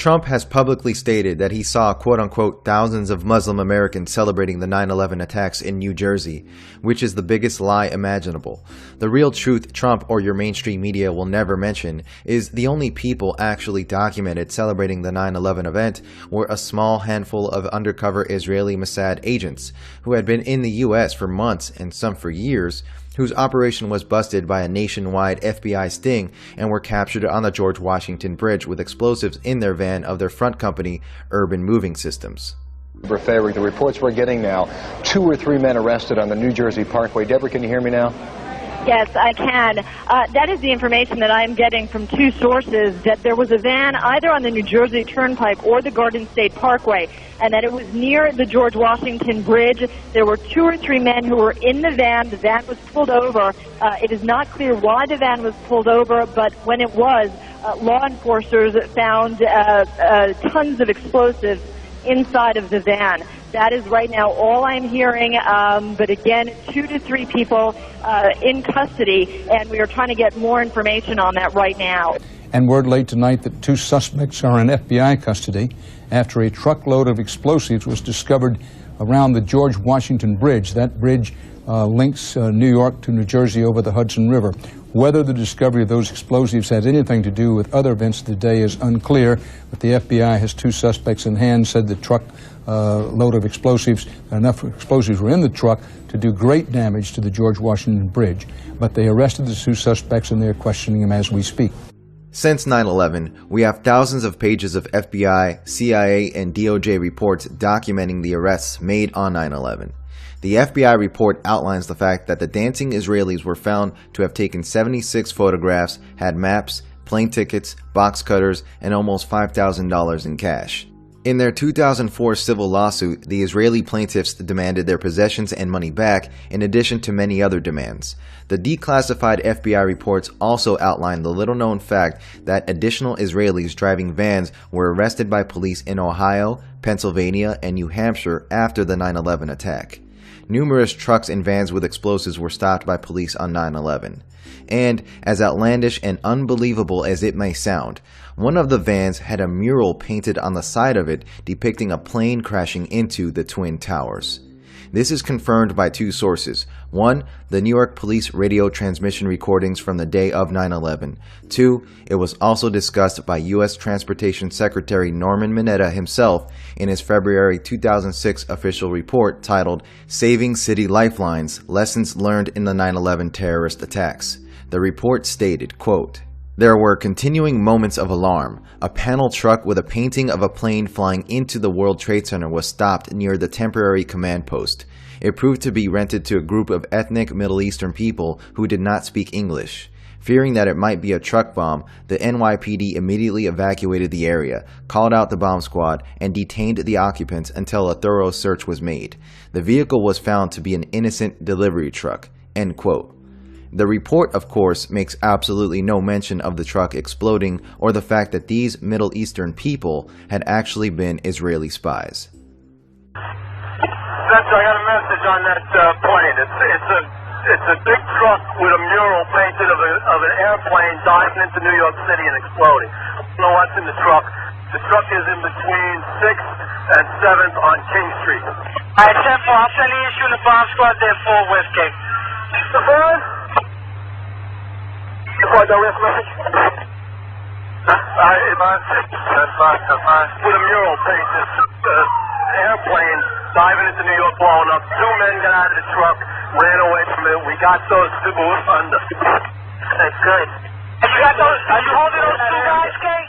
Trump has publicly stated that he saw, quote-unquote, thousands of Muslim Americans celebrating the 9/11 attacks in New Jersey, which is the biggest lie imaginable. The real truth Trump or your mainstream media will never mention is the only people actually documented celebrating the 9/11 event were a small handful of undercover Israeli Mossad agents who had been in the U.S. for months and some for years, whose operation was busted by a nationwide FBI sting and were captured on the George Washington Bridge with explosives in their van of their front company, Urban Moving Systems. Deborah Favre, the reports we're getting now, 2 or 3 men arrested on the New Jersey Parkway. Deborah, can you hear me now? Yes, I can. That is the information that I'm getting from 2 sources, that there was a van either on the New Jersey Turnpike or the Garden State Parkway, and that it was near the George Washington Bridge. There were 2 or 3 men who were in the van. The van was pulled over. It is not clear why the van was pulled over, but when it was, law enforcers found tons of explosives inside of the van. That is right now all I'm hearing, but again, 2 to 3 people in custody, and we are trying to get more information on that right now. And word late tonight that 2 suspects are in FBI custody after a truckload of explosives was discovered around the George Washington Bridge. That bridge links New York to New Jersey over the Hudson River. Whether the discovery of those explosives has anything to do with other events of the day is unclear, but the FBI has 2 suspects in hand, said the truck load of explosives, enough explosives were in the truck to do great damage to the George Washington Bridge. But they arrested the 2 suspects and they're questioning them as we speak. Since 9/11, we have thousands of pages of FBI, CIA, and DOJ reports documenting the arrests made on 9/11. The FBI report outlines the fact that the dancing Israelis were found to have taken 76 photographs, had maps, plane tickets, box cutters, and almost $5,000 in cash. In their 2004 civil lawsuit, the Israeli plaintiffs demanded their possessions and money back, in addition to many other demands. The declassified FBI reports also outlined the little-known fact that additional Israelis driving vans were arrested by police in Ohio, Pennsylvania, and New Hampshire after the 9/11 attack. Numerous trucks and vans with explosives were stopped by police on 9/11. And, as outlandish and unbelievable as it may sound, one of the vans had a mural painted on the side of it depicting a plane crashing into the Twin Towers. This is confirmed by 2 sources. 1, the New York Police radio transmission recordings from the day of 9/11. 2, it was also discussed by U.S. Transportation Secretary Norman Mineta himself in his February 2006 official report titled Saving City Lifelines, Lessons Learned in the 9/11 Terrorist Attacks. The report stated, quote, "There were continuing moments of alarm. A panel truck with a painting of a plane flying into the World Trade Center was stopped near the temporary command post. It proved to be rented to a group of ethnic Middle Eastern people who did not speak English. Fearing that it might be a truck bomb, the NYPD immediately evacuated the area, called out the bomb squad, and detained the occupants until a thorough search was made. The vehicle was found to be an innocent delivery truck." End quote. The report, of course, makes absolutely no mention of the truck exploding or the fact that these Middle Eastern people had actually been Israeli spies. Spencer, I got a message on that plane. It's a big truck with a mural painted of an airplane diving into New York City and exploding. I don't know what's in the truck. The truck is in between 6th and 7th on King Street. All right, 10-4, I'll send the issue in the bomb squad there for Westgate. The boys? What, the risk message? That's fine. With a mural painted, airplane diving into New York, blowing up. 2 men got out of the truck, ran away from it. We got those 2 under. That's good. Are you holding those 2 guys, Kate?